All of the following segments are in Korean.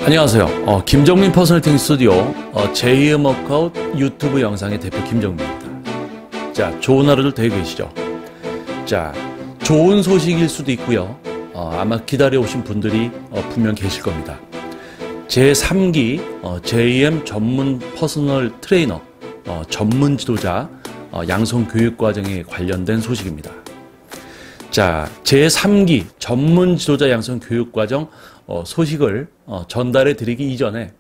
안녕하세요. 김정민 퍼스널 스튜디오 제2의 워크아웃 유튜브 영상의 대표 김정민입니다. 자, 좋은 하루를 되고 계시죠? 자, 좋은 소식일 수도 있고요. 아마 기다려오신 분들이 분명 계실 겁니다. 제3기 JM 전문 퍼스널 트레이너 전문 지도자 양성 교육 과정에 관련된 소식입니다. 자, 제3기 전문 지도자 양성 교육 과정 소식을 전달해 드리기 이전에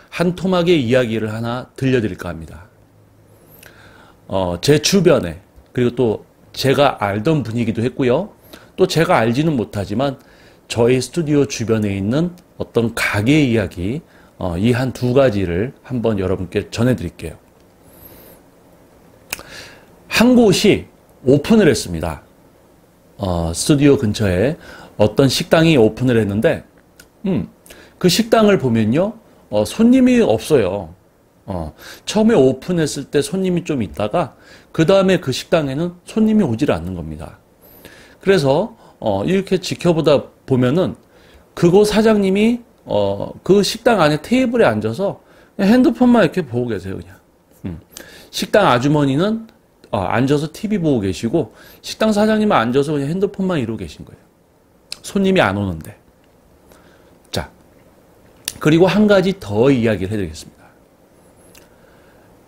한 토막의 이야기를 하나 들려드릴까 합니다. 제 주변에, 그리고 또 제가 알던 분이기도 했고요. 또 제가 알지는 못하지만 저희 스튜디오 주변에 있는 어떤 가게 이야기, 이 한 두 가지를 한번 여러분께 전해드릴게요. 한 곳이 오픈을 했습니다. 스튜디오 근처에 어떤 식당이 오픈을 했는데 그 식당을 보면요, 손님이 없어요. 처음에 오픈했을 때 손님이 좀 있다가 그 다음에 그 식당에는 손님이 오질 않는 겁니다. 그래서 이렇게 지켜보다 보면은 그곳 사장님이 그 식당 안에 테이블에 앉아서 그냥 핸드폰만 이렇게 보고 계세요, 그냥. 식당 아주머니는 앉아서 TV 보고 계시고 식당 사장님은 앉아서 그냥 핸드폰만 이러고 계신 거예요. 손님이 안 오는데. 자, 그리고 한 가지 더 이야기를 해드리겠습니다.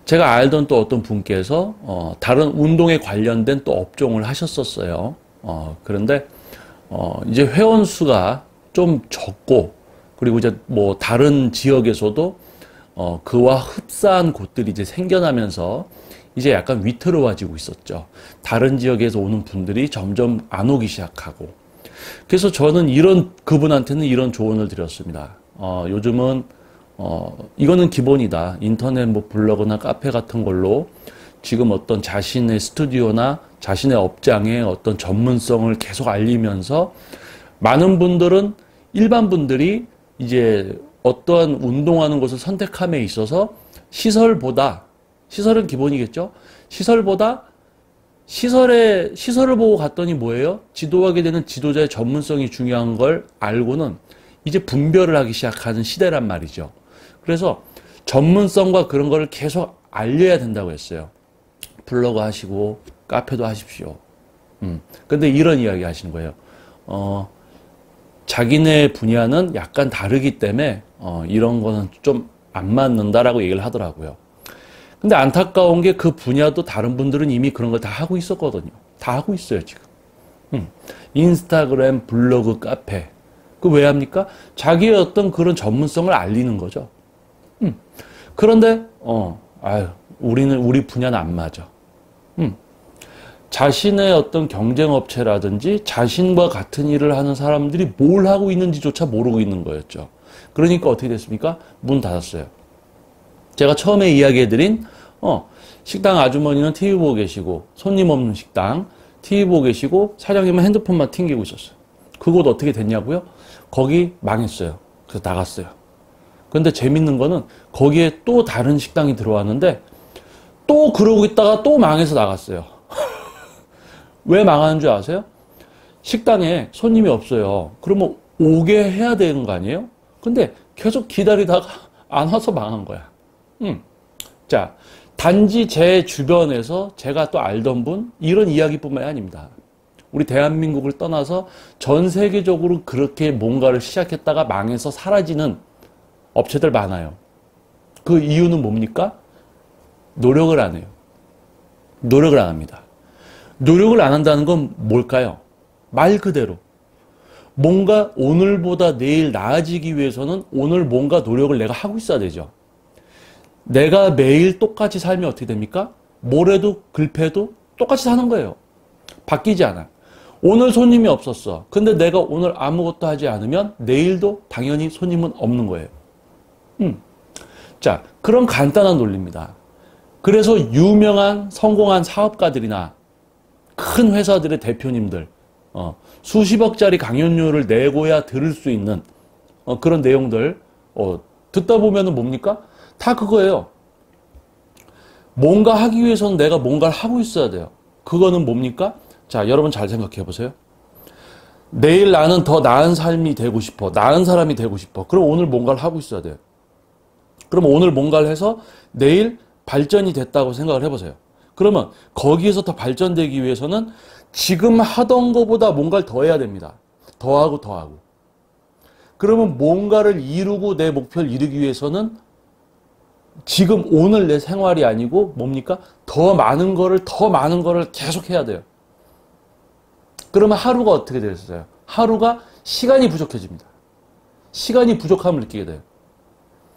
제가 알던 또 어떤 분께서 다른 운동에 관련된 또 업종을 하셨었어요. 그런데 이제 회원 수가 좀 적고, 그리고 이제 뭐 다른 지역에서도 그와 흡사한 곳들이 이제 생겨나면서 이제 약간 위태로워지고 있었죠. 다른 지역에서 오는 분들이 점점 안 오기 시작하고. 그래서 저는 그분한테는 이런 조언을 드렸습니다. 요즘은 이거는 기본이다. 인터넷 뭐 블로그나 카페 같은 걸로 지금 어떤 자신의 스튜디오나 자신의 업장의 어떤 전문성을 계속 알리면서 많은 분들은, 일반 분들이 이제 어떠한 운동하는 곳을 선택함에 있어서 시설은 기본이겠죠. 시설보다 시설을 보고 갔더니 뭐예요? 지도하게 되는 지도자의 전문성이 중요한 걸 알고는 이제 분별을 하기 시작하는 시대란 말이죠. 그래서 전문성과 그런 거를 계속 알려야 된다고 했어요. 블로그 하시고 카페도 하십시오. 근데 이런 이야기 하시는 거예요. 자기네 분야는 약간 다르기 때문에 이런 거는 좀 안 맞는다라고 얘기를 하더라고요. 근데 안타까운 게 그 분야도 다른 분들은 이미 그런 걸 다 하고 있었거든요. 다 하고 있어요, 지금. 인스타그램, 블로그, 카페. 그 왜 합니까? 자기의 어떤 그런 전문성을 알리는 거죠. 그런데, 우리 분야는 안 맞아. 자신의 어떤 경쟁업체라든지 자신과 같은 일을 하는 사람들이 뭘 하고 있는지조차 모르고 있는 거였죠. 그러니까 어떻게 됐습니까? 문 닫았어요. 제가 처음에 이야기해드린 식당 아주머니는 TV 보고 계시고, 손님 없는 식당 TV 보고 계시고, 사장님은 핸드폰만 튕기고 있었어요. 그곳 어떻게 됐냐고요? 거기 망했어요. 그래서 나갔어요. 근데 재밌는 거는 거기에 또 다른 식당이 들어왔는데 또 그러고 있다가 또 망해서 나갔어요. 왜 망하는 줄 아세요? 식당에 손님이 없어요. 그러면 오게 해야 되는 거 아니에요? 근데 계속 기다리다가 안 와서 망한 거야. 자, 단지 제 주변에서 제가 또 알던 분, 이런 이야기뿐만이 아닙니다. 우리 대한민국을 떠나서 전 세계적으로 그렇게 뭔가를 시작했다가 망해서 사라지는 업체들 많아요. 그 이유는 뭡니까? 노력을 안 해요. 노력을 안 합니다. 노력을 안 한다는 건 뭘까요? 말 그대로 뭔가 오늘보다 내일 나아지기 위해서는 오늘 뭔가 노력을 내가 하고 있어야 되죠. 내가 매일 똑같이 살면 어떻게 됩니까? 모레도 글패도 똑같이 사는 거예요. 바뀌지 않아. 오늘 손님이 없었어. 근데 내가 오늘 아무것도 하지 않으면 내일도 당연히 손님은 없는 거예요. 자, 그런 간단한 논리입니다. 그래서 유명한 성공한 사업가들이나 큰 회사들의 대표님들, 수십억짜리 강연료를 내고야 들을 수 있는 그런 내용들 듣다 보면은 뭡니까? 다 그거예요. 뭔가 하기 위해서는 내가 뭔가를 하고 있어야 돼요. 그거는 뭡니까? 자, 여러분 잘 생각해 보세요. 내일 나는 더 나은 삶이 되고 싶어. 나은 사람이 되고 싶어. 그럼 오늘 뭔가를 하고 있어야 돼요. 그럼 오늘 뭔가를 해서 내일 발전이 됐다고 생각을 해보세요. 그러면 거기에서 더 발전되기 위해서는 지금 하던 것보다 뭔가를 더 해야 됩니다. 더하고 더하고. 그러면 뭔가를 이루고 내 목표를 이루기 위해서는 지금 오늘 내 생활이 아니고 뭡니까? 더 많은 거를 계속 해야 돼요. 그러면 하루가 어떻게 되었어요? 하루가 시간이 부족해집니다. 시간이 부족함을 느끼게 돼요.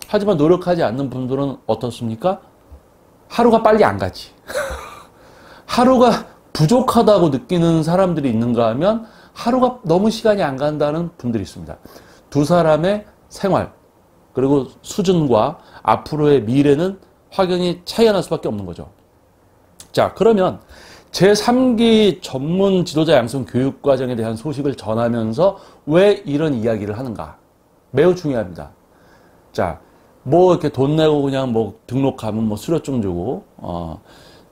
하지만 노력하지 않는 분들은 어떻습니까? 하루가 빨리 안 가지. 하루가 부족하다고 느끼는 사람들이 있는가 하면 하루가 너무 시간이 안 간다는 분들이 있습니다. 두 사람의 생활 그리고 수준과 앞으로의 미래는 확연히 차이가 날 수밖에 없는 거죠. 자, 그러면 제3기 전문 지도자 양성 교육 과정에 대한 소식을 전하면서 왜 이런 이야기를 하는가? 매우 중요합니다. 자, 뭐 이렇게 돈 내고 그냥 뭐 등록하면 뭐 수료증 주고,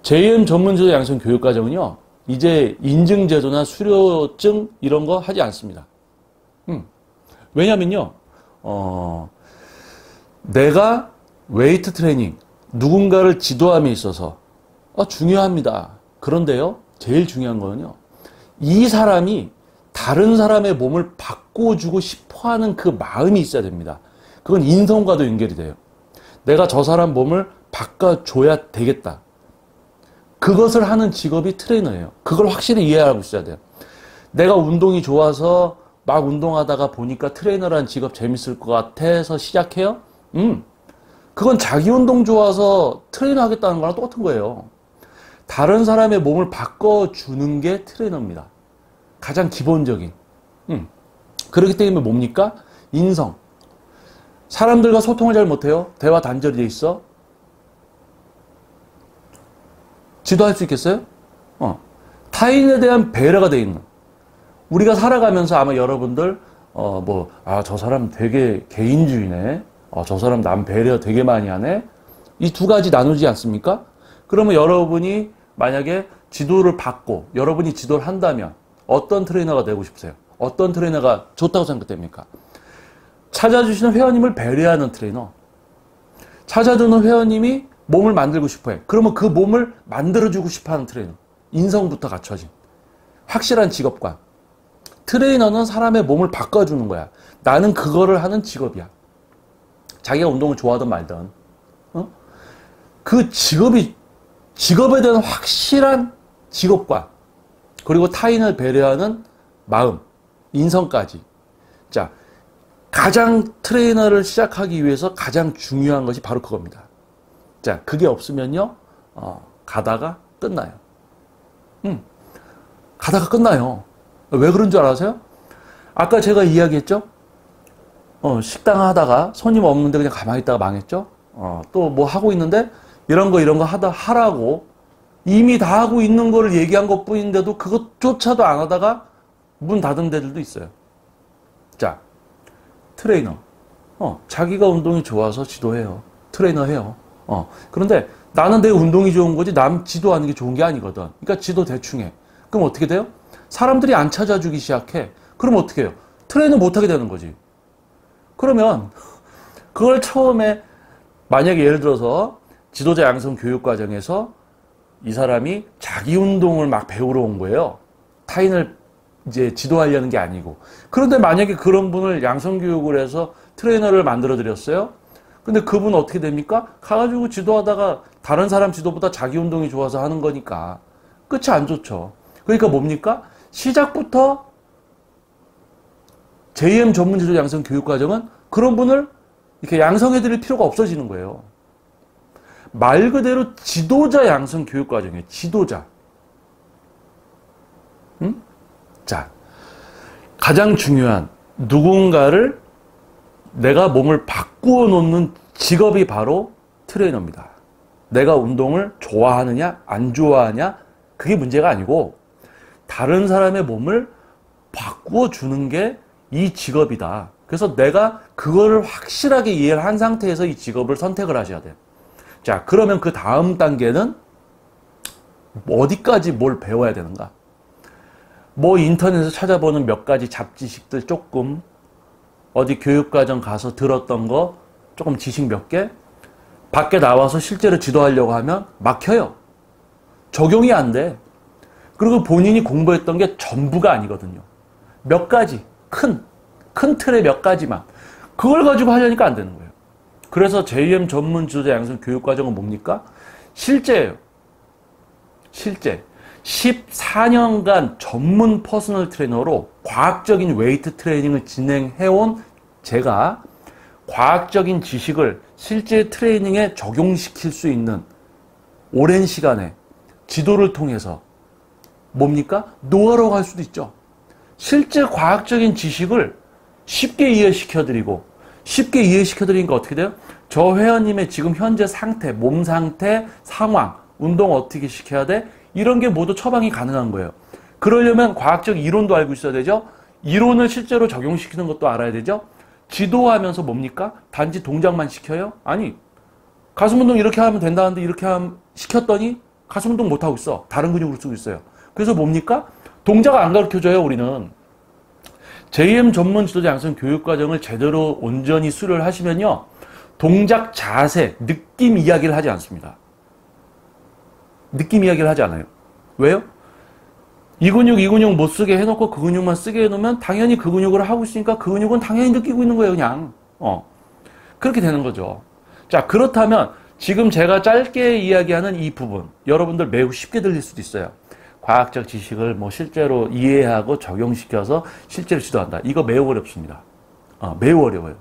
JM 전문 지도자 양성 교육 과정은요, 이제 인증제도나 수료증 이런 거 하지 않습니다. 왜냐면요, 내가 웨이트 트레이닝, 누군가를 지도함에 있어서 중요합니다. 그런데요, 제일 중요한 거는요, 이 사람이 다른 사람의 몸을 바꿔주고 싶어 하는 그 마음이 있어야 됩니다. 그건 인성과도 연결이 돼요. 내가 저 사람 몸을 바꿔줘야 되겠다. 그것을 하는 직업이 트레이너예요. 그걸 확실히 이해하고 있어야 돼요. 내가 운동이 좋아서 막 운동하다가 보니까 트레이너라는 직업 재밌을 것 같아서 시작해요? 그건 자기 운동 좋아서 트레이너 하겠다는 거랑 똑같은 거예요. 다른 사람의 몸을 바꿔주는 게 트레이너입니다. 가장 기본적인. 그렇기 때문에 뭡니까? 인성. 사람들과 소통을 잘 못해요? 대화 단절이 돼 있어? 지도할 수 있겠어요? 타인에 대한 배려가 돼 있는. 우리가 살아가면서 아마 여러분들, 저 사람 되게 개인주의네. 저 사람 남 배려 되게 많이 하네. 이 두 가지 나누지 않습니까? 그러면 여러분이 만약에 지도를 받고 여러분이 지도를 한다면 어떤 트레이너가 되고 싶으세요? 어떤 트레이너가 좋다고 생각됩니까? 찾아주시는 회원님을 배려하는 트레이너. 찾아주는 회원님이 몸을 만들고 싶어해. 그러면 그 몸을 만들어주고 싶어하는 트레이너. 인성부터 갖춰진 확실한 직업관. 트레이너는 사람의 몸을 바꿔주는 거야. 나는 그거를 하는 직업이야. 자기가 운동을 좋아하든 말든. 그 직업에 대한 확실한 직업관. 그리고 타인을 배려하는 마음, 인성까지. 자, 가장 트레이너를 시작하기 위해서 가장 중요한 것이 바로 그겁니다. 자, 그게 없으면요, 가다가 끝나요. 가다가 끝나요. 왜 그런 줄 알아세요? 아까 제가 이야기했죠? 식당 하다가 손님 없는데 그냥 가만히 있다가 망했죠? 또 뭐 하고 있는데 이런 거 하라고 이미 다 하고 있는 거를 얘기한 것 뿐인데도 그것조차도 안 하다가 문 닫은 데들도 있어요. 자, 트레이너. 자기가 운동이 좋아서 지도해요. 트레이너 해요. 그런데 나는 내 운동이 좋은 거지 남 지도하는 게 좋은 게 아니거든. 그러니까 지도 대충 해. 그럼 어떻게 돼요? 사람들이 안 찾아주기 시작해. 그럼 어떻게 해요? 트레이너 못하게 되는 거지. 그러면 그걸 처음에 만약에 예를 들어서 지도자 양성 교육 과정에서 이 사람이 자기 운동을 막 배우러 온 거예요. 타인을 이제 지도하려는 게 아니고. 그런데 만약에 그런 분을 양성 교육을 해서 트레이너를 만들어 드렸어요. 근데 그분 어떻게 됩니까? 가가지고 지도하다가 다른 사람 지도보다 자기 운동이 좋아서 하는 거니까 끝이 안 좋죠. 그러니까 뭡니까? 시작부터 JM 전문 지도자 양성 교육 과정은 그런 분을 이렇게 양성해 드릴 필요가 없어지는 거예요. 말 그대로 지도자 양성 교육 과정이에요. 지도자. 자, 가장 중요한 누군가를 내가 몸을 바꾸어 놓는 직업이 바로 트레이너입니다. 내가 운동을 좋아하느냐 안 좋아하냐 그게 문제가 아니고 다른 사람의 몸을 바꾸어 주는 게 이 직업이다. 그래서 내가 그거를 확실하게 이해를 한 상태에서 이 직업을 선택을 하셔야 돼요. 자, 그러면 그 다음 단계는 어디까지 뭘 배워야 되는가? 뭐 인터넷에서 찾아보는 몇 가지 잡지식들 조금, 어디 교육과정 가서 들었던 거 조금 지식 몇 개, 밖에 나와서 실제로 지도하려고 하면 막혀요. 적용이 안 돼. 그리고 본인이 공부했던 게 전부가 아니거든요. 몇 가지, 큰 틀의 몇 가지만. 그걸 가지고 하려니까 안 되는 거예요. 그래서 JM 전문 지도자 양성 교육과정은 뭡니까? 실제예요. 실제. 14년간 전문 퍼스널 트레이너로 과학적인 웨이트 트레이닝을 진행해온 제가 과학적인 지식을 실제 트레이닝에 적용시킬 수 있는 오랜 시간에 지도를 통해서 뭡니까? 노하우라고 할 수도 있죠. 실제 과학적인 지식을 쉽게 이해시켜드리고, 쉽게 이해시켜드리니까 어떻게 돼요? 저 회원님의 지금 현재 상태, 몸 상태, 상황, 운동 어떻게 시켜야 돼? 이런 게 모두 처방이 가능한 거예요. 그러려면 과학적 이론도 알고 있어야 되죠. 이론을 실제로 적용시키는 것도 알아야 되죠. 지도하면서 뭡니까? 단지 동작만 시켜요? 아니, 가슴 운동 이렇게 하면 된다는데 이렇게 하면 시켰더니 가슴 운동 못하고 있어. 다른 근육으로 쓰고 있어요. 그래서 뭡니까? 동작을 안 가르쳐줘요, 우리는. JM 전문 지도자 양성 교육과정을 제대로 온전히 수료를 하시면요, 동작, 자세, 느낌 이야기를 하지 않습니다. 느낌 이야기를 하지 않아요. 왜요? 이 근육 못 쓰게 해놓고 그 근육만 쓰게 해놓으면 당연히 그 근육을 하고 있으니까 그 근육은 당연히 느끼고 있는 거예요, 그냥. 그렇게 되는 거죠. 자, 그렇다면 지금 제가 짧게 이야기하는 이 부분, 여러분들 매우 쉽게 들릴 수도 있어요. 과학적 지식을 뭐 실제로 이해하고 적용시켜서 실제로 지도한다. 이거 매우 어렵습니다. 매우 어려워요.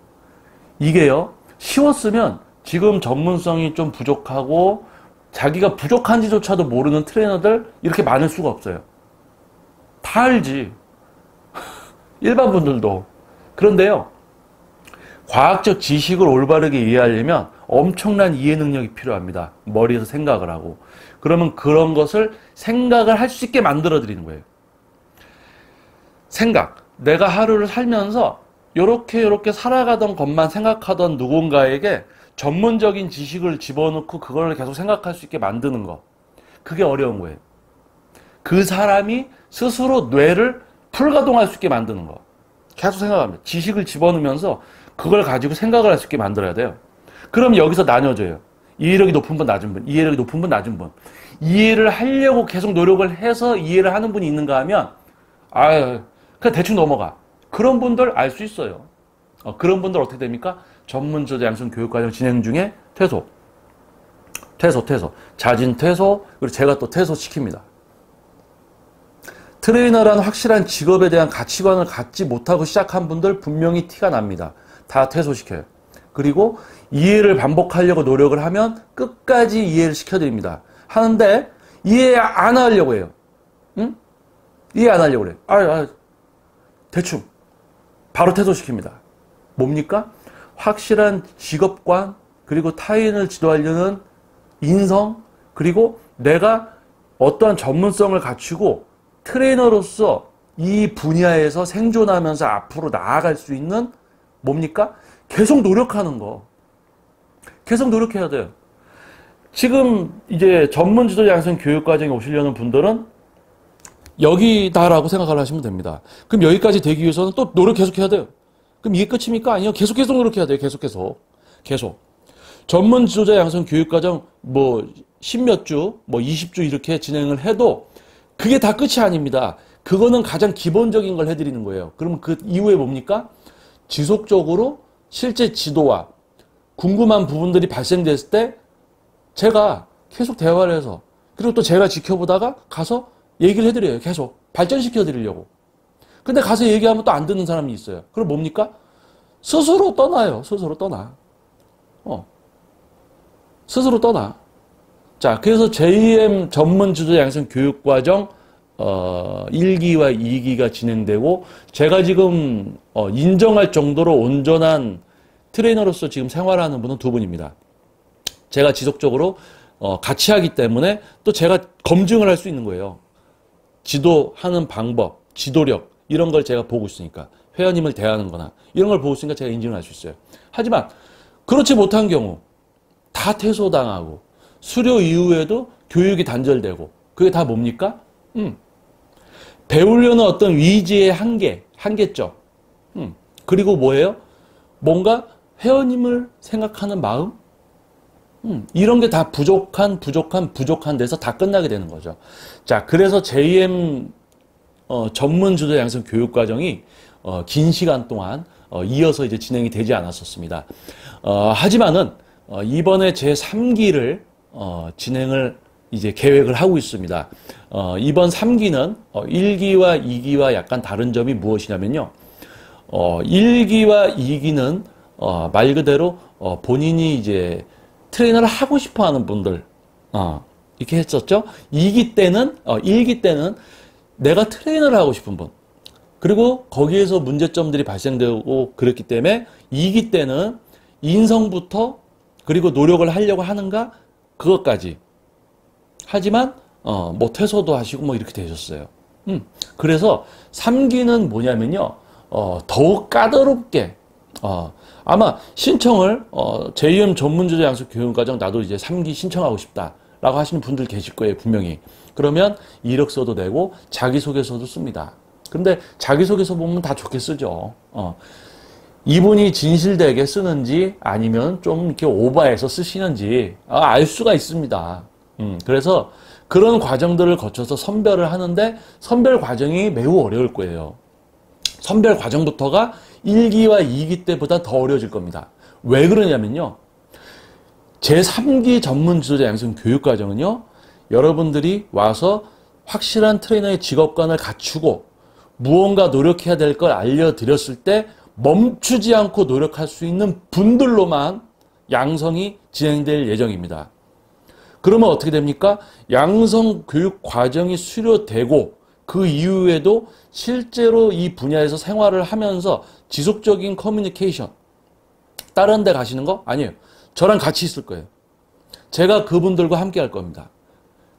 이게요, 쉬웠으면 지금 전문성이 좀 부족하고 자기가 부족한지조차도 모르는 트레이너들 이렇게 많을 수가 없어요. 다 알지. 일반 분들도. 그런데요, 과학적 지식을 올바르게 이해하려면 엄청난 이해 능력이 필요합니다. 머리에서 생각을 하고. 그러면 그런 것을 생각을 할 수 있게 만들어 드리는 거예요. 생각. 내가 하루를 살면서 요렇게 살아가던 것만 생각하던 누군가에게 전문적인 지식을 집어넣고 그걸 계속 생각할 수 있게 만드는 거. 그게 어려운 거예요. 그 사람이 스스로 뇌를 풀가동할 수 있게 만드는 거. 계속 생각합니다. 지식을 집어넣으면서 그걸 가지고 생각을 할 수 있게 만들어야 돼요. 그럼 여기서 나뉘어져요. 이해력이 높은 분, 낮은 분. 이해력이 높은 분, 낮은 분. 이해를 하려고 계속 노력을 해서 이해를 하는 분이 있는가 하면, 그냥 대충 넘어가. 그런 분들 알 수 있어요. 그런 분들 어떻게 됩니까? 전문 지도자 양성 교육과정 진행 중에 퇴소. 자진 퇴소. 그리고 제가 또 퇴소 시킵니다. 트레이너라는 확실한 직업에 대한 가치관을 갖지 못하고 시작한 분들 분명히 티가 납니다. 다 퇴소시켜요. 그리고 이해를 반복하려고 노력을 하면 끝까지 이해를 시켜드립니다. 하는데 이해 안 하려고 해요. 응? 이해 안 하려고 그래요. 대충. 바로 퇴소시킵니다. 뭡니까? 확실한 직업관, 그리고 타인을 지도하려는 인성, 그리고 내가 어떠한 전문성을 갖추고 트레이너로서 이 분야에서 생존하면서 앞으로 나아갈 수 있는 뭡니까? 계속 노력하는 거. 계속 노력해야 돼요. 지금 이제 전문 지도자 양성 교육과정에 오시려는 분들은 여기다라고 생각을 하시면 됩니다. 그럼 여기까지 되기 위해서는 또 노력 계속 해야 돼요. 그럼 이게 끝입니까? 아니요. 계속 노력해야 돼요. 계속. 전문 지도자 양성 교육과정 뭐 10몇 주, 뭐 20주 이렇게 진행을 해도 그게 다 끝이 아닙니다. 그거는 가장 기본적인 걸 해드리는 거예요. 그러면 그 이후에 뭡니까? 지속적으로 실제 지도와 궁금한 부분들이 발생됐을 때 제가 계속 대화를 해서, 그리고 또 제가 지켜보다가 가서 얘기를 해드려요. 계속 발전시켜 드리려고. 근데 가서 얘기하면 또 안 듣는 사람이 있어요. 그럼 뭡니까? 스스로 떠나요. 스스로 떠나. 자, 그래서 JM 전문 지도자 양성 교육과정 1기와 2기가 진행되고, 제가 지금 인정할 정도로 온전한 트레이너로서 지금 생활하는 분은 2분입니다. 제가 지속적으로 같이 하기 때문에 또 제가 검증을 할 수 있는 거예요. 지도하는 방법, 지도력 이런 걸 제가 보고 있으니까, 회원님을 대하는 거나 이런 걸 보고 있으니까 제가 인증을 할 수 있어요. 하지만 그렇지 못한 경우 다 퇴소당하고 수료 이후에도 교육이 단절되고, 그게 다 뭡니까? 배우려는 어떤 위지의 한계점. 그리고 뭐예요? 뭔가 회원님을 생각하는 마음? 이런 게 다 부족한 데서 다 끝나게 되는 거죠. 자, 그래서 JM 전문 주도 양성 교육 과정이 긴 시간 동안 이어서 이제 진행이 되지 않았었습니다. 하지만은 이번에 제 3기를 진행을 이제 계획을 하고 있습니다. 이번 3기는 1기와 2기와 약간 다른 점이 무엇이냐면요. 1기와 2기는 말 그대로 본인이 이제 트레이너를 하고 싶어 하는 분들 이렇게 했었죠. 1기 때는 내가 트레이너를 하고 싶은 분, 그리고 거기에서 문제점들이 발생되고 그랬기 때문에 2기 때는 인성부터 그리고 노력을 하려고 하는가 그것까지. 하지만 뭐 퇴소도 하시고 뭐 이렇게 되셨어요. 그래서 3기는 뭐냐면요. 더욱 까다롭게 아마 신청을 JM 전문주도 양성 교육과정 나도 이제 3기 신청하고 싶다라고 하시는 분들 계실 거예요, 분명히. 그러면 이력서도 내고 자기소개서도 씁니다. 근데 자기소개서 보면 다 좋게 쓰죠. 이분이 진실되게 쓰는지 아니면 좀 이렇게 오버해서 쓰시는지 알 수가 있습니다. 그래서 그런 과정들을 거쳐서 선별을 하는데 선별 과정이 매우 어려울 거예요. 선별 과정부터가 1기와 2기 때보다 더 어려워질 겁니다. 왜 그러냐면요. 제3기 전문 지도자 양성 교육 과정은요. 여러분들이 와서 확실한 트레이너의 직업관을 갖추고 무언가 노력해야 될 걸 알려드렸을 때 멈추지 않고 노력할 수 있는 분들로만 양성이 진행될 예정입니다. 그러면 어떻게 됩니까? 양성 교육 과정이 수료되고 그 이후에도 실제로 이 분야에서 생활을 하면서 지속적인 커뮤니케이션, 다른 데 가시는 거? 아니에요. 저랑 같이 있을 거예요. 제가 그분들과 함께 할 겁니다.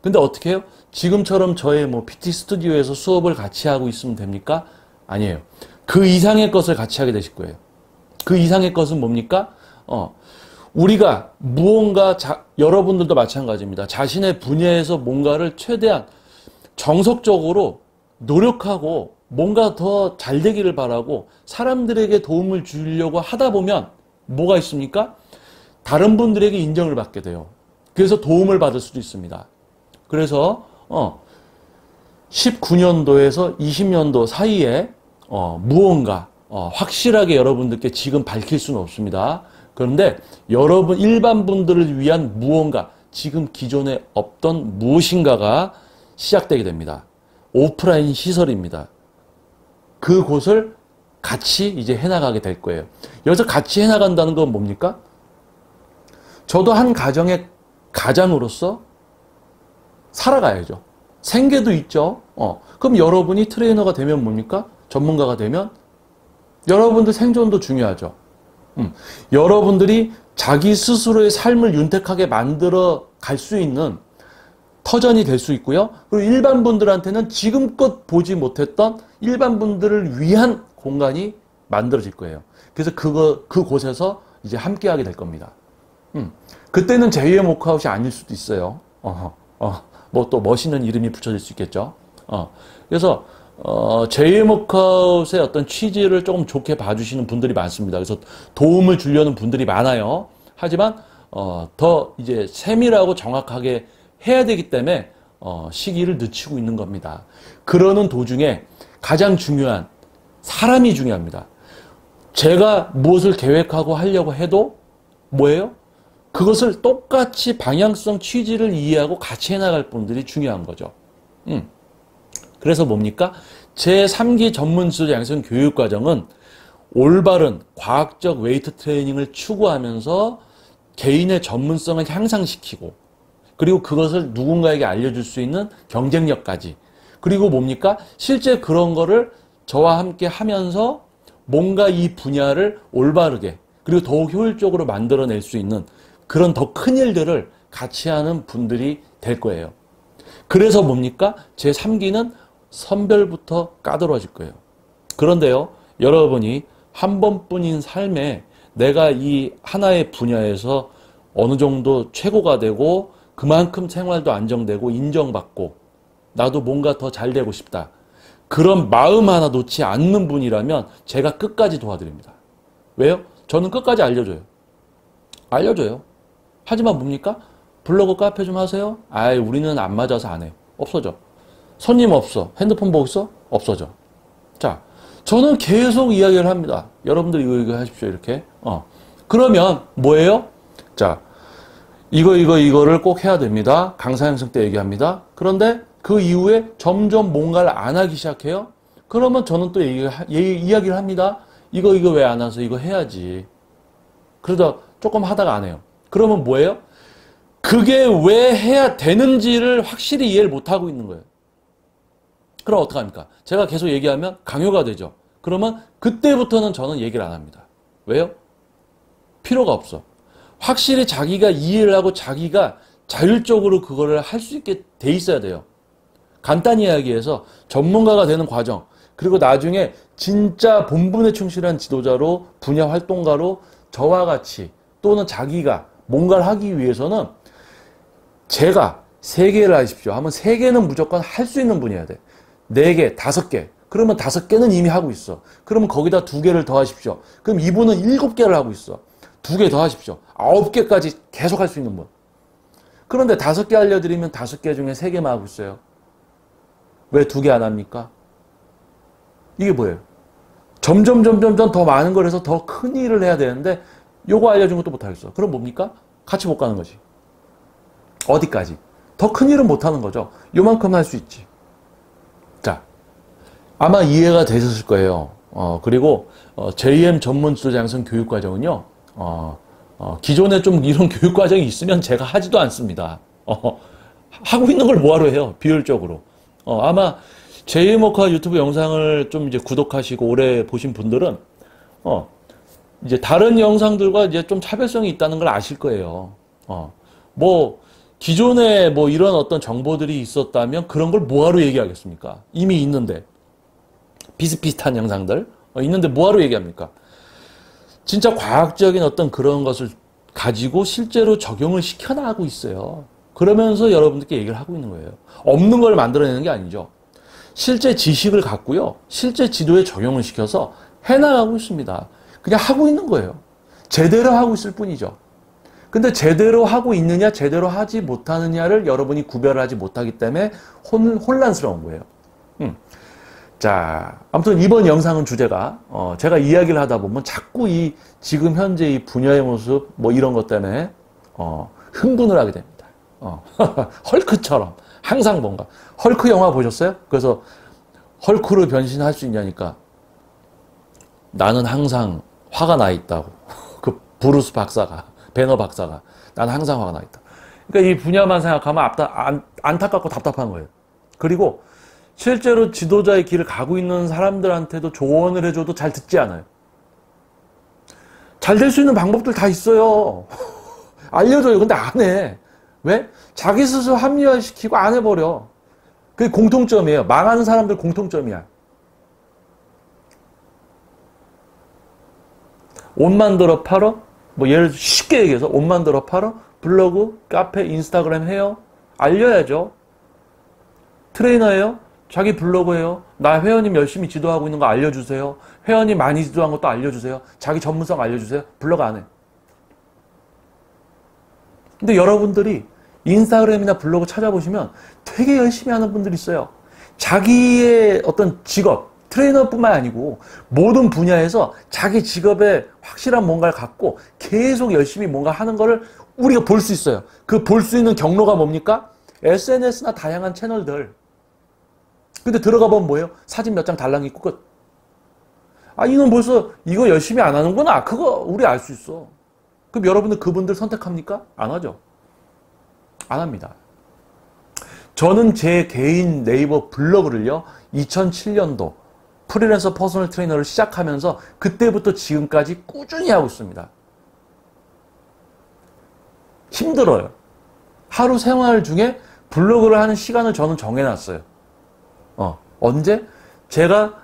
근데 어떻게 해요? 지금처럼 저의 뭐 PT 스튜디오에서 수업을 같이 하고 있으면 됩니까? 아니에요. 그 이상의 것을 같이 하게 되실 거예요. 그 이상의 것은 뭡니까? 우리가 무언가 여러분들도 마찬가지입니다. 자신의 분야에서 뭔가를 최대한 정석적으로 노력하고 뭔가 더 잘 되기를 바라고 사람들에게 도움을 주려고 하다 보면 뭐가 있습니까? 다른 분들에게 인정을 받게 돼요. 그래서 도움을 받을 수도 있습니다. 그래서 19년도에서 20년도 사이에 무언가 확실하게 여러분들께 지금 밝힐 수는 없습니다. 그런데 여러분 일반 분들을 위한 무언가, 지금 기존에 없던 무엇인가가 시작되게 됩니다. 오프라인 시설입니다. 그곳을 같이 이제 해나가게 될 거예요. 여기서 같이 해나간다는 건 뭡니까? 저도 한 가정의 가장으로서 살아가야죠. 생계도 있죠. 그럼 여러분이 트레이너가 되면 뭡니까? 전문가가 되면 여러분들 생존도 중요하죠. 여러분들이 자기 스스로의 삶을 윤택하게 만들어 갈 수 있는 터전이 될 수 있고요. 그리고 일반 분들한테는 지금껏 보지 못했던 일반 분들을 위한 공간이 만들어질 거예요. 그래서 그곳에서 이제 함께하게 될 겁니다. 그때는 JM 워크아웃이 아닐 수도 있어요. 뭐 또 멋있는 이름이 붙여질 수 있겠죠. 그래서 JM 워크아웃의 어떤 취지를 조금 좋게 봐주시는 분들이 많습니다. 그래서 도움을 주려는 분들이 많아요. 하지만 더 이제 세밀하고 정확하게 해야 되기 때문에 시기를 늦추고 있는 겁니다. 그러는 도중에 가장 중요한 사람이 중요합니다. 제가 무엇을 계획하고 하려고 해도 뭐예요? 그것을 똑같이 방향성 취지를 이해하고 같이 해나갈 분들이 중요한 거죠. 그래서 뭡니까? 제3기 전문 지도자 양성 교육 과정은 올바른 과학적 웨이트 트레이닝을 추구하면서 개인의 전문성을 향상시키고 그리고 그것을 누군가에게 알려줄 수 있는 경쟁력까지, 그리고 뭡니까? 실제 그런 거를 저와 함께 하면서 뭔가 이 분야를 올바르게 그리고 더욱 효율적으로 만들어낼 수 있는 그런 더 큰 일들을 같이 하는 분들이 될 거예요. 그래서 뭡니까? 제3기는 선별부터 까다로워질 거예요. 그런데요, 여러분이 한 번뿐인 삶에 내가 이 하나의 분야에서 어느 정도 최고가 되고 그만큼 생활도 안정되고 인정받고 나도 뭔가 더 잘 되고 싶다. 그런 마음 하나 놓지 않는 분이라면 제가 끝까지 도와드립니다. 왜요? 저는 끝까지 알려줘요. 알려줘요. 하지만 뭡니까? 블로그 카페 좀 하세요? 아이, 우리는 안 맞아서 안 해. 없어져. 손님 없어. 핸드폰 보고 있어? 없어져. 자, 저는 계속 이야기를 합니다. 여러분들 이거 하십시오. 이렇게. 그러면 뭐예요? 자, 이거를 꼭 해야 됩니다. 강사 형성 때 얘기합니다. 그런데 그 이후에 점점 뭔가를 안 하기 시작해요. 그러면 저는 또 이야기를 합니다. 이거 왜 안 와서 이거 해야지. 그러다 조금 하다가 안 해요. 그러면 뭐예요? 그게 왜 해야 되는지를 확실히 이해를 못하고 있는 거예요. 그럼 어떡합니까? 제가 계속 얘기하면 강요가 되죠. 그러면 그때부터는 저는 얘기를 안 합니다. 왜요? 필요가 없어. 확실히 자기가 이해를 하고 자기가 자율적으로 그거를 할 수 있게 돼 있어야 돼요. 간단히 이야기해서 전문가가 되는 과정, 그리고 나중에 진짜 본분에 충실한 지도자로, 분야 활동가로 저와 같이 또는 자기가 뭔가를 하기 위해서는 제가 3개를 하십시오 하면 3개는 무조건 할 수 있는 분이어야 돼. 4개, 5개. 그러면 5개는 이미 하고 있어. 그러면 거기다 2개를 더 하십시오. 그럼 이분은 7개를 하고 있어. 2개 더 하십시오. 9개까지 계속 할 수 있는 분. 그런데 5개 알려드리면 5개 중에 3개만 하고 있어요. 왜 2개 안 합니까? 이게 뭐예요? 점점 더 많은 걸 해서 더 큰 일을 해야 되는데 요거 알려준 것도 못하겠어. 그럼 뭡니까? 같이 못 가는 거지. 어디까지? 더 큰 일은 못하는 거죠. 요만큼 할 수 있지. 자, 아마 이해가 되셨을 거예요. 그리고 JM 전문 지도자 양성 교육과정은요. 기존에 좀 이런 교육과정이 있으면 제가 하지도 않습니다. 하고 있는 걸 뭐하러 해요? 비효율적으로. 아마 JM워커 유튜브 영상을 좀 이제 구독하시고 오래 보신 분들은 이제 다른 영상들과 이제 좀 차별성이 있다는 걸 아실 거예요. 뭐 기존에 뭐 이런 어떤 정보들이 있었다면 그런 걸 뭐하러 얘기하겠습니까? 이미 있는데. 비슷비슷한 영상들 있는데 뭐하러 얘기합니까? 진짜 과학적인 어떤 그런 것을 가지고 실제로 적용을 시켜나가고 있어요. 그러면서 여러분들께 얘기를 하고 있는 거예요. 없는 걸 만들어내는 게 아니죠. 실제 지식을 갖고요. 실제 지도에 적용을 시켜서 해나가고 있습니다. 그냥 하고 있는 거예요. 제대로 하고 있을 뿐이죠. 근데 제대로 하고 있느냐 제대로 하지 못하느냐를 여러분이 구별하지 못하기 때문에 혼란스러운 거예요. 자, 아무튼 이번 영상은 주제가 제가 이야기를 하다 보면 자꾸 지금 현재 이 분야의 모습 뭐 이런 것 때문에 흥분을 하게 됩니다. 헐크처럼 항상 뭔가 헐크 영화 보셨어요? 그래서 헐크로 변신할 수 있냐니까 나는 항상 화가 나 있다고. 그 브루스 박사가, 배너 박사가 나는 항상 화가 나 있다. 그러니까 이 분야만 생각하면 안타깝고 답답한 거예요. 그리고 실제로 지도자의 길을 가고 있는 사람들한테도 조언을 해줘도 잘 듣지 않아요. 잘 될 수 있는 방법들 다 있어요. 알려줘요. 근데 안 해. 왜? 자기 스스로 합리화시키고 안 해버려. 그게 공통점이에요. 망하는 사람들 공통점이야. 옷 만들어 팔어? 뭐 예를 들어 쉽게 얘기해서 옷 만들어 팔어? 블로그, 카페, 인스타그램 해요? 알려야죠. 트레이너예요? 자기 블로그예요. 나 회원님 열심히 지도하고 있는 거 알려주세요. 회원님 많이 지도한 것도 알려주세요. 자기 전문성 알려주세요. 블로그 안 해. 근데 여러분들이 인스타그램이나 블로그 찾아보시면 되게 열심히 하는 분들이 있어요. 자기의 어떤 직업, 트레이너뿐만 아니고 모든 분야에서 자기 직업에 확실한 뭔가를 갖고 계속 열심히 뭔가 하는 거를 우리가 볼 수 있어요. 그 볼 수 있는 경로가 뭡니까? SNS나 다양한 채널들. 근데 들어가 보면 뭐예요? 사진 몇 장 달랑 있고 끝. 아, 이건 벌써 이거 열심히 안 하는구나. 그거 우리 알 수 있어. 그럼 여러분들 그분들 선택합니까? 안 하죠. 안 합니다. 저는 제 개인 네이버 블로그를요, 2007년도 프리랜서 퍼스널 트레이너를 시작하면서 그때부터 지금까지 꾸준히 하고 있습니다. 힘들어요. 하루 생활 중에 블로그를 하는 시간을 저는 정해놨어요. 언제? 제가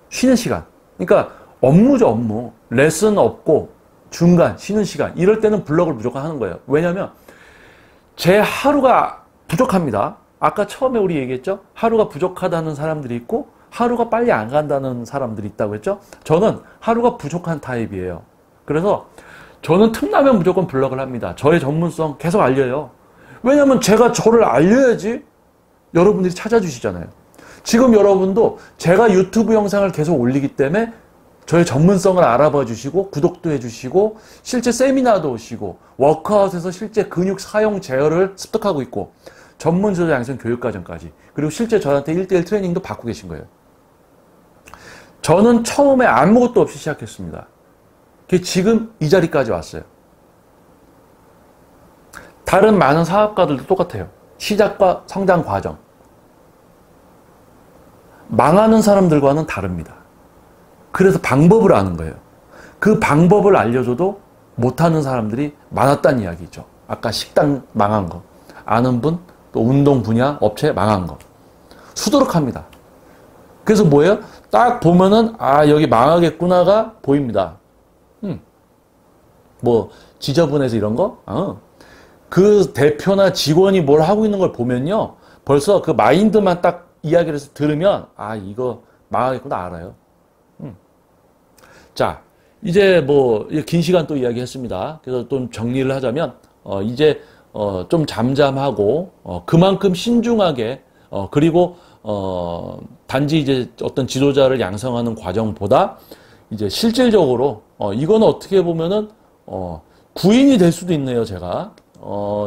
쉬는 시간. 그러니까 업무죠, 업무. 레슨 없고 중간 쉬는 시간. 이럴 때는 블로그를 무조건 하는 거예요. 왜냐면 제 하루가 부족합니다. 아까 처음에 우리 얘기했죠? 하루가 부족하다는 사람들이 있고 하루가 빨리 안 간다는 사람들이 있다고 했죠? 저는 하루가 부족한 타입이에요. 그래서 저는 틈나면 무조건 블럭을 합니다. 저의 전문성 계속 알려요. 왜냐면 제가 저를 알려야지 여러분들이 찾아주시잖아요. 지금 여러분도 제가 유튜브 영상을 계속 올리기 때문에 저의 전문성을 알아봐 주시고 구독도 해주시고 실제 세미나도 오시고 워크아웃에서 실제 근육 사용 제어를 습득하고 있고 전문 지도자 양성 교육과정까지 그리고 실제 저한테 1대1 트레이닝도 받고 계신 거예요. 저는 처음에 아무것도 없이 시작했습니다. 지금 이 자리까지 왔어요. 다른 많은 사업가들도 똑같아요. 시작과 성장 과정. 망하는 사람들과는 다릅니다. 그래서 방법을 아는 거예요. 그 방법을 알려줘도 못하는 사람들이 많았다는 이야기죠. 아까 식당 망한 거, 아는 분, 또 운동 분야 업체 망한 거. 수두룩합니다. 그래서 뭐예요? 딱 보면은 아 여기 망하겠구나가 보입니다. 뭐 지저분해서 이런 거? 그 대표나 직원이 뭘 하고 있는 걸 보면요. 벌써 그 마인드만 딱 이야기를 해서 들으면 아 이거 망하겠구나 알아요. 자 이제 뭐 긴 시간 또 이야기했습니다. 그래서 좀 정리를 하자면 이제 좀 잠잠하고 그만큼 신중하게 그리고 단지 이제 어떤 지도자를 양성하는 과정보다 이제 실질적으로 이거는 어떻게 보면은 구인이 될 수도 있네요. 제가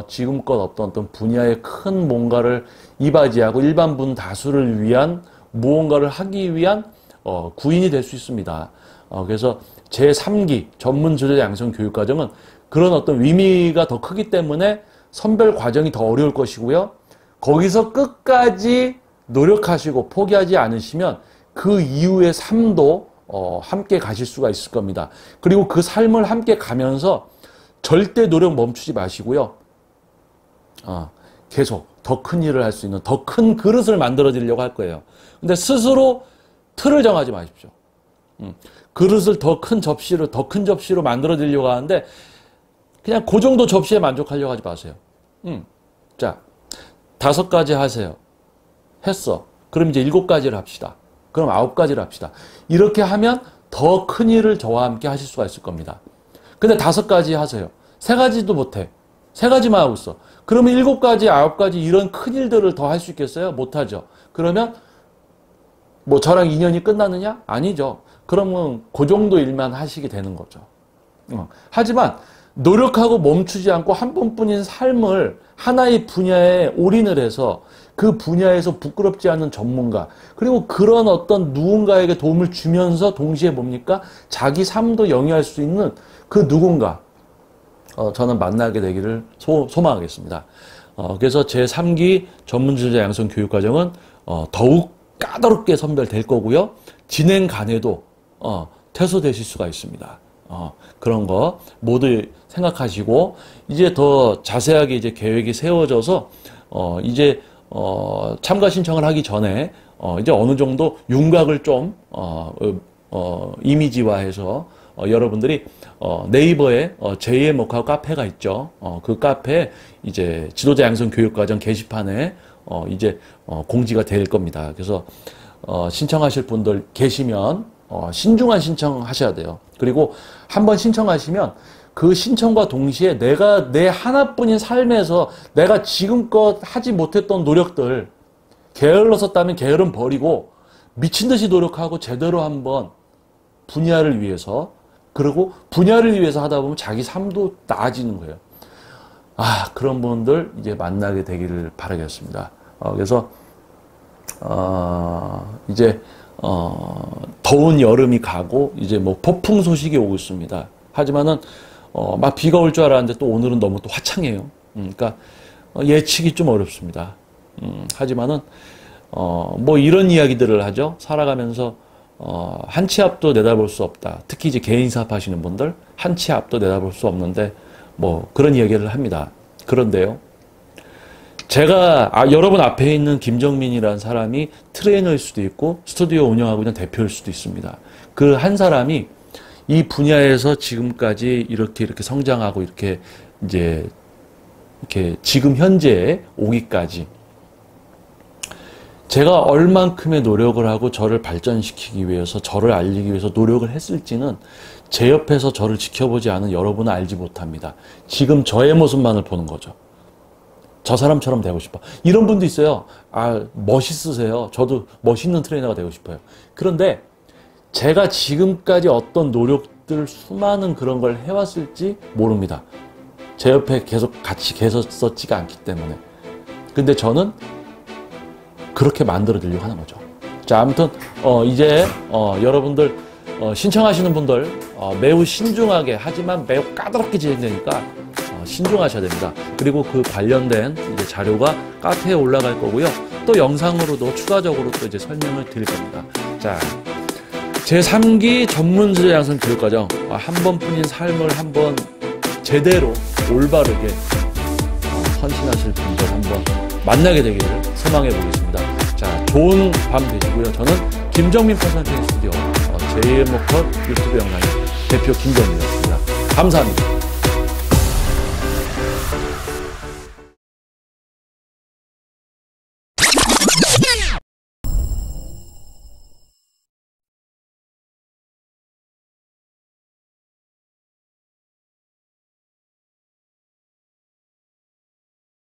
지금껏 어떤 분야의 큰 뭔가를 이바지하고 일반 분 다수를 위한 무언가를 하기 위한 구인이 될 수 있습니다. 그래서 제3기 전문 지도자 양성 교육과정은 그런 어떤 의미가 더 크기 때문에 선별 과정이 더 어려울 것이고요. 거기서 끝까지 노력하시고 포기하지 않으시면 그 이후의 삶도 함께 가실 수가 있을 겁니다. 그리고 그 삶을 함께 가면서 절대 노력 멈추지 마시고요. 계속 더 큰 일을 할 수 있는 더 큰 그릇을 만들어 드리려고 할 거예요. 근데 스스로 틀을 정하지 마십시오. 그릇을 더 큰 접시로 만들어 드리려고 하는데 그냥 그 정도 접시에 만족하려고 하지 마세요. 자, 5가지 하세요. 했어. 그럼 이제 7가지를 합시다. 그럼 9가지를 합시다. 이렇게 하면 더 큰 일을 저와 함께 하실 수가 있을 겁니다. 근데 5가지 하세요. 3가지도 못해. 3가지만 하고 있어. 그러면 7가지, 9가지 이런 큰 일들을 더 할 수 있겠어요? 못하죠. 그러면 뭐 저랑 인연이 끝나느냐? 아니죠. 그러면 그 정도 일만 하시게 되는 거죠. 하지만 노력하고 멈추지 않고 한 번뿐인 삶을 하나의 분야에 올인을 해서 그 분야에서 부끄럽지 않은 전문가 그리고 그런 어떤 누군가에게 도움을 주면서 동시에 뭡니까? 자기 삶도 영위할 수 있는 그 누군가 저는 만나게 되기를 소망하겠습니다. 그래서 제3기 전문지도자 양성 교육과정은 더욱 까다롭게 선별될 거고요. 진행 간에도 퇴소되실 수가 있습니다. 그런 거 모두 생각하시고 이제 더 자세하게 이제 계획이 세워져서 이제 참가 신청을 하기 전에 이제 어느 정도 윤곽을 좀 이미지화해서 여러분들이 네이버에 제2의 목화 카페가 있죠. 그 카페에 이제 지도자 양성 교육과정 게시판에 이제 공지가 될 겁니다. 그래서 신청하실 분들 계시면 신중한 신청하셔야 돼요. 그리고 한번 신청하시면 그 신청과 동시에 내가 내 하나뿐인 삶에서 내가 지금껏 하지 못했던 노력들 게을렀었다면 게으름 버리고 미친 듯이 노력하고 제대로 한번 분야를 위해서 그리고 분야를 위해서 하다 보면 자기 삶도 나아지는 거예요. 그런 분들 이제 만나게 되기를 바라겠습니다. 그래서 이제 더운 여름이 가고 이제 뭐 폭풍 소식이 오고 있습니다. 하지만은 막 비가 올 줄 알았는데 또 오늘은 너무 또 화창해요. 그러니까 예측이 좀 어렵습니다. 하지만은 뭐 이런 이야기들을 하죠. 살아가면서 한 치 앞도 내다볼 수 없다. 특히 이제 개인 사업하시는 분들 한 치 앞도 내다볼 수 없는데 뭐 그런 이야기를 합니다. 그런데요. 제가 여러분 앞에 있는 김정민이라는 사람이 트레이너일 수도 있고 스튜디오 운영하고 있는 대표일 수도 있습니다. 그 한 사람이 이 분야에서 지금까지 이렇게 성장하고 이렇게 이제 이렇게 지금 현재에 오기까지 제가 얼만큼의 노력을 하고 저를 발전시키기 위해서, 저를 알리기 위해서 노력을 했을지는 제 옆에서 저를 지켜보지 않은 여러분은 알지 못합니다. 지금 저의 모습만을 보는 거죠. 저 사람처럼 되고 싶어. 이런 분도 있어요. 아, 멋있으세요. 저도 멋있는 트레이너가 되고 싶어요. 그런데 제가 지금까지 어떤 노력들, 수많은 그런 걸 해왔을지 모릅니다. 제 옆에 계속 같이 계셨었지가 않기 때문에. 근데 저는 그렇게 만들어 드리려고 하는 거죠. 자, 아무튼 이제 여러분들 신청하시는 분들 매우 신중하게, 하지만 매우 까다롭게 진행되니까 신중하셔야 됩니다. 그리고 그 관련된 이제 자료가 카페에 올라갈 거고요. 또 영상으로도 추가적으로 또 이제 설명을 드릴 겁니다. 자, 제3기 전문지도 양성 교육과정, 한 번뿐인 삶을 한번 제대로 올바르게 헌신하실 분들 한번 만나게 되기를 소망해 보겠습니다. 자, 좋은 밤 되시고요. 저는 김정민 퍼스널 트레이닝 스튜디오 제2의 목컷 유튜브 영상의 대표 김정민이었습니다. 감사합니다.